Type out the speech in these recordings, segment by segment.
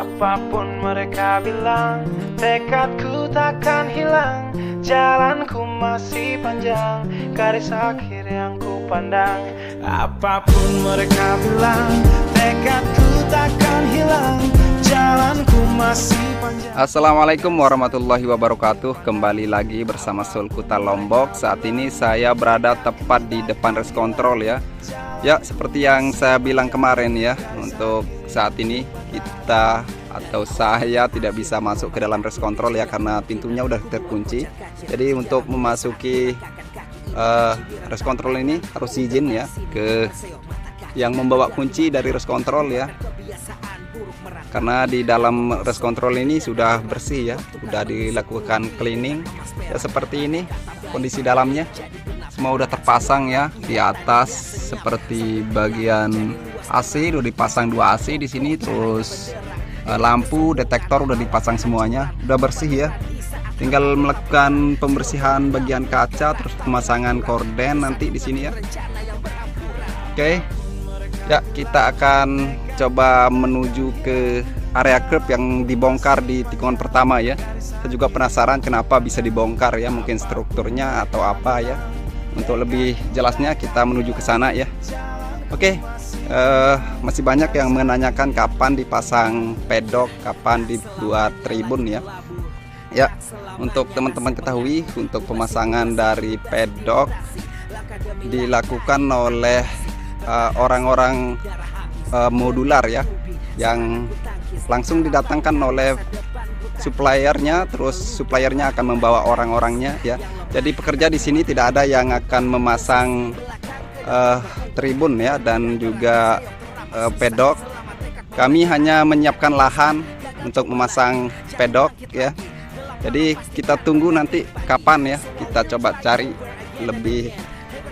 Apapun mereka bilang, tekadku takkan hilang. Jalanku masih panjang, garis akhir yang ku pandang. Apapun mereka bilang, tekadku takkan hilang. Jalanku masih panjang. Assalamualaikum warahmatullahi wabarakatuh. Kembali lagi bersama Sulkuta Lombok. Saat ini saya berada tepat di depan race control ya. Ya, seperti yang saya bilang kemarin ya, untuk saat ini kita atau saya tidak bisa masuk ke dalam race control ya, karena pintunya udah terkunci. Jadi untuk memasuki race control ini harus izin ya ke yang membawa kunci dari race control ya. Karena di dalam race control ini sudah bersih ya, sudah dilakukan cleaning ya, seperti ini kondisi dalamnya. Semua udah terpasang ya di atas, seperti bagian AC udah dipasang 2 AC di sini, terus lampu detektor udah dipasang semuanya, udah bersih ya. Tinggal melakukan pembersihan bagian kaca, terus pemasangan korden nanti di sini ya. Oke. Ya, kita akan coba menuju ke area curb yang dibongkar di tikungan pertama ya. Saya juga penasaran kenapa bisa dibongkar ya, mungkin strukturnya atau apa ya. Untuk lebih jelasnya kita menuju ke sana ya. Oke, masih banyak yang menanyakan kapan dipasang pedok, kapan dibuat tribun ya. Ya, untuk teman-teman ketahui, untuk pemasangan dari pedok dilakukan oleh orang-orang modular ya, yang langsung didatangkan oleh suppliernya, terus suppliernya akan membawa orang-orangnya ya. Jadi pekerja di sini tidak ada yang akan memasang tribun ya, dan juga pedok. Kami hanya menyiapkan lahan untuk memasang pedok ya. Jadi kita tunggu nanti kapan ya, kita coba cari lebih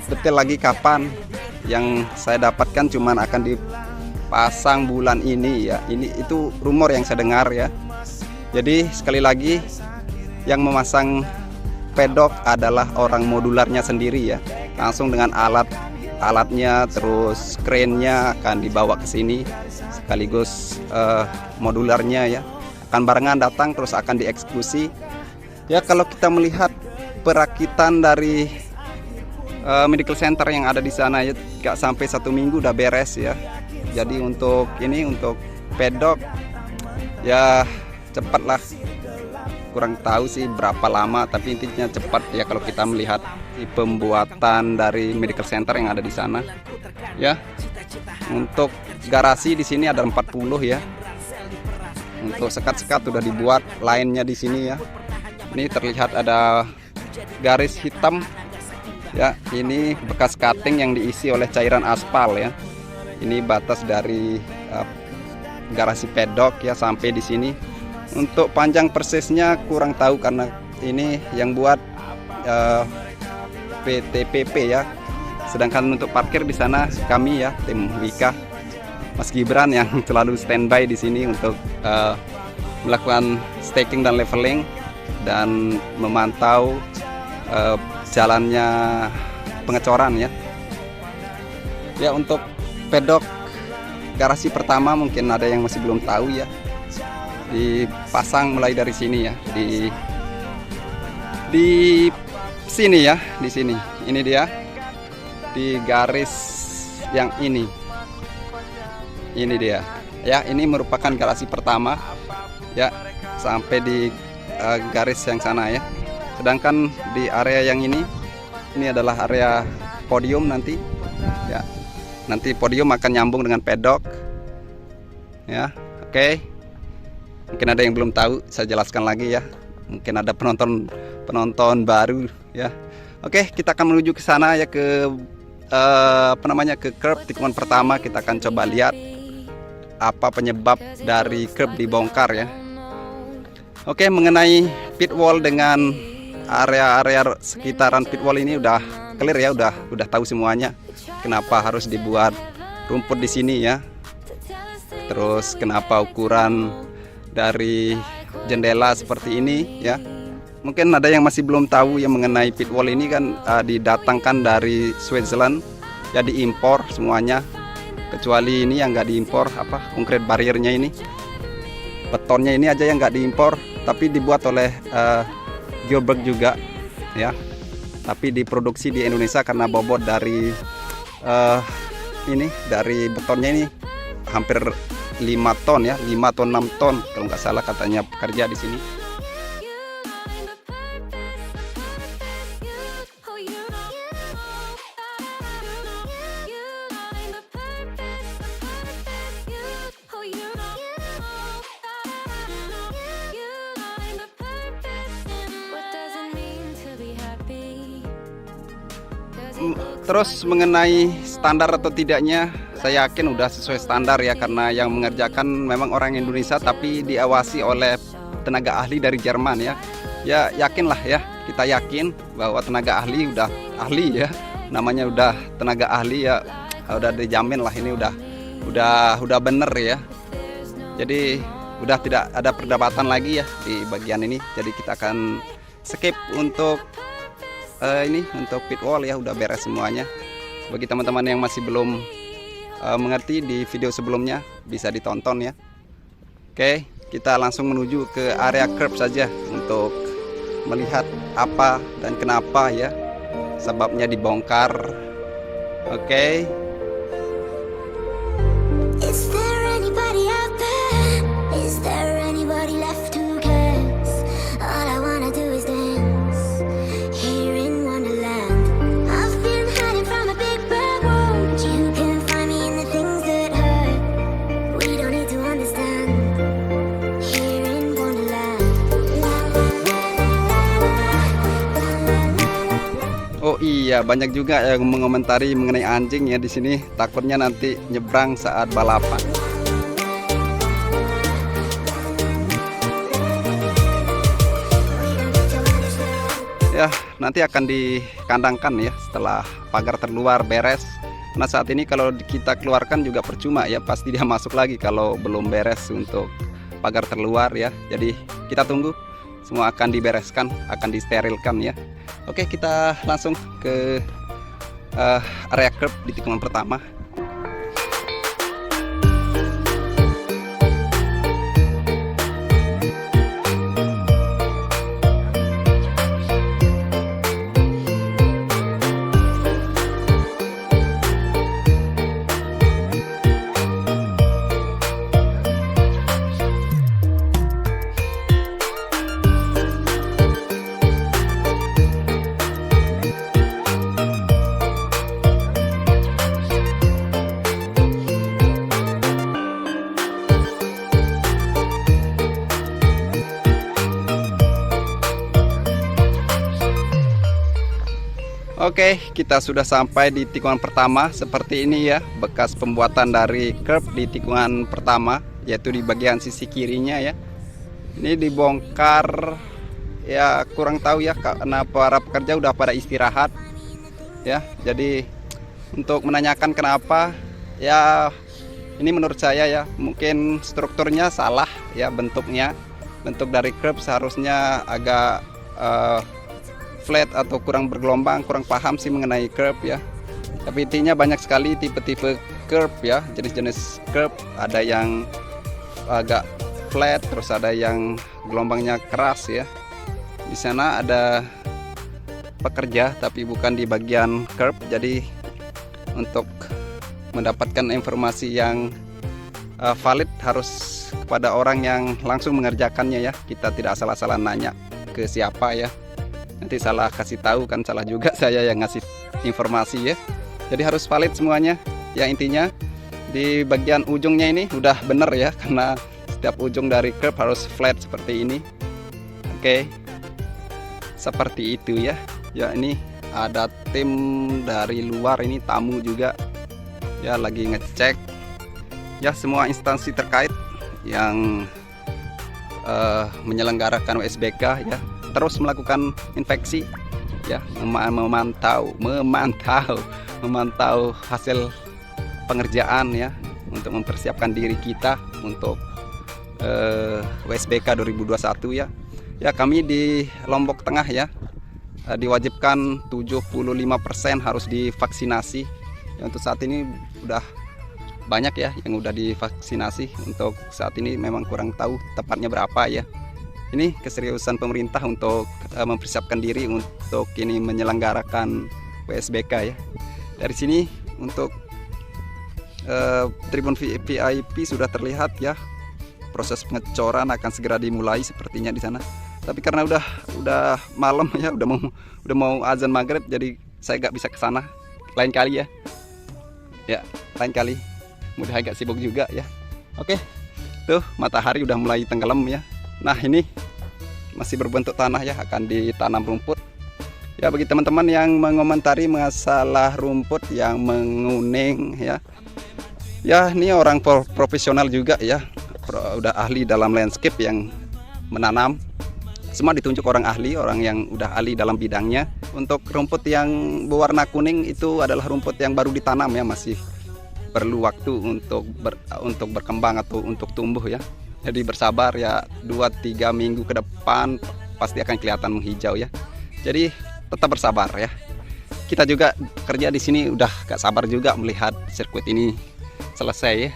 detail lagi kapan. Yang saya dapatkan cuman akan dipasang bulan ini ya. Itu rumor yang saya dengar ya. Jadi sekali lagi yang memasang pedok adalah orang modularnya sendiri ya. Langsung dengan alatnya, terus krennya akan dibawa ke sini, sekaligus modularnya ya akan barengan datang, terus akan dieksekusi ya. Kalau kita melihat perakitan dari medical center yang ada di sana ya, gak sampai 1 minggu udah beres ya. Jadi untuk ini, untuk pedok ya cepat lah, kurang tahu sih berapa lama, tapi intinya cepat ya kalau kita melihat di pembuatan dari medical center yang ada di sana ya. Untuk garasi di sini ada 40 ya. Untuk sekat-sekat sudah dibuat lainnya di sini ya. Ini terlihat ada garis hitam ya, ini bekas cutting yang diisi oleh cairan aspal ya. Ini batas dari garasi pedok ya sampai di sini. Untuk panjang persisnya kurang tahu, karena ini yang buat PTPP ya. Sedangkan untuk parkir di sana kami ya, tim Wika, Mas Gibran yang selalu standby di sini untuk melakukan staking dan leveling dan memantau jalannya pengecoran ya. Ya, untuk pedok garasi pertama mungkin ada yang masih belum tahu ya. Dipasang mulai dari sini ya, di sini ya, di sini. Ini dia di garis yang ini. Ini dia. Ya, ini merupakan garasi pertama ya, sampai di garis yang sana ya. Sedangkan di area yang ini adalah area podium nanti ya. Nanti podium akan nyambung dengan pedok ya. Oke. Mungkin ada yang belum tahu, saya jelaskan lagi ya. Mungkin ada penonton baru ya. Oke, kita akan menuju ke sana ya, ke ke curb tikungan pertama. Kita akan coba lihat apa penyebab dari curb dibongkar ya. Oke, mengenai pit wall dengan area-area sekitaran pit wall ini udah clear ya, udah tahu semuanya kenapa harus dibuat rumput di sini ya. Terus kenapa ukuran dari jendela seperti ini ya. Mungkin ada yang masih belum tahu ya mengenai pit wall ini kan didatangkan dari Switzerland ya, diimpor semuanya, kecuali ini yang nggak diimpor, apa, concrete barriernya ini betonnya ini aja yang nggak diimpor, tapi dibuat oleh Georg juga ya, tapi diproduksi di Indonesia karena bobot dari ini dari betonnya ini hampir 5 ton ya, 5 ton 6 ton kalau nggak salah katanya pekerja di sini. Terus mengenai standar atau tidaknya, saya yakin udah sesuai standar ya, karena yang mengerjakan memang orang Indonesia tapi diawasi oleh tenaga ahli dari Jerman ya. Ya yakinlah ya, kita yakin bahwa tenaga ahli udah ahli ya, namanya udah tenaga ahli ya, udah dijamin lah ini udah bener ya. Jadi udah tidak ada perdebatan lagi ya di bagian ini. Jadi kita akan skip untuk ini untuk pit wall ya, udah beres semuanya. Bagi teman-teman yang masih belum mengerti, di video sebelumnya bisa ditonton ya. Oke, kita langsung menuju ke area curb saja untuk melihat apa dan kenapa ya sebabnya dibongkar. Oke. Is there anybody out there? Is there anybody left who cares? All I wanna do is dance here in Wonderland. I've been hiding from a big bad world. You can find me in the things that hurt. We don't need to understand here in Wonderland. Oh iya, banyak juga yang mengomentari mengenai anjing ya di sini. Takutnya nanti nyebrang saat balapan. Ya, nanti akan dikandangkan ya setelah pagar terluar beres. Nah saat ini kalau kita keluarkan juga percuma ya, pasti dia masuk lagi kalau belum beres untuk pagar terluar ya. Jadi kita tunggu, semua akan dibereskan, akan disterilkan ya. Oke, kita langsung ke area curb di tikungan pertama. Oke, kita sudah sampai di tikungan pertama. Seperti ini ya bekas pembuatan dari curb di tikungan pertama, yaitu di bagian sisi kirinya ya. Ini dibongkar ya, kurang tahu ya karena para pekerja udah pada istirahat ya. Jadi untuk menanyakan kenapa ya, ini menurut saya ya mungkin strukturnya salah ya, bentuknya. Bentuk dari curb seharusnya agak flat atau kurang bergelombang, kurang paham sih mengenai curb ya. Tapi intinya banyak sekali tipe-tipe curb ya, jenis-jenis curb. Ada yang agak flat, terus ada yang gelombangnya keras ya. Di sana ada pekerja tapi bukan di bagian curb. Jadi untuk mendapatkan informasi yang valid harus kepada orang yang langsung mengerjakannya ya. Kita tidak salah-salah nanya ke siapa ya, nanti salah kasih tahu kan, salah juga saya yang ngasih informasi ya. Jadi harus valid semuanya ya. Intinya di bagian ujungnya ini udah bener ya, karena setiap ujung dari curb harus flat seperti ini. Oke, seperti itu ya. Ya ini ada tim dari luar, ini tamu juga ya, lagi ngecek ya. Semua instansi terkait yang menyelenggarakan USBK ya terus melakukan inspeksi ya, memantau hasil pengerjaan ya, untuk mempersiapkan diri kita untuk USBK 2021 ya. Ya kami di Lombok Tengah ya diwajibkan 75% harus divaksinasi ya. Untuk saat ini udah banyak ya yang udah divaksinasi. Untuk saat ini memang kurang tahu tepatnya berapa ya. Ini keseriusan pemerintah untuk mempersiapkan diri untuk ini menyelenggarakan PSBK ya. Dari sini untuk tribun VIP sudah terlihat ya. Proses pengecoran akan segera dimulai sepertinya di sana. Tapi karena udah malam ya, udah mau azan maghrib, jadi saya nggak bisa ke sana. Lain kali ya. Ya, lain kali. Mudah agak sibuk juga ya. Oke. Tuh, matahari udah mulai tenggelam ya. Nah, ini masih berbentuk tanah ya, akan ditanam rumput. Ya, bagi teman-teman yang mengomentari masalah rumput yang menguning ya. Ya, ini orang profesional juga ya. Udah ahli dalam landscape yang menanam. Semua ditunjuk orang ahli, orang yang udah ahli dalam bidangnya. Untuk rumput yang berwarna kuning itu adalah rumput yang baru ditanam ya, masih perlu waktu untuk berkembang atau untuk tumbuh ya. Jadi bersabar ya, 2-3 minggu ke depan pasti akan kelihatan menghijau ya. Jadi tetap bersabar ya. Kita juga kerja di sini udah gak sabar juga melihat sirkuit ini selesai ya.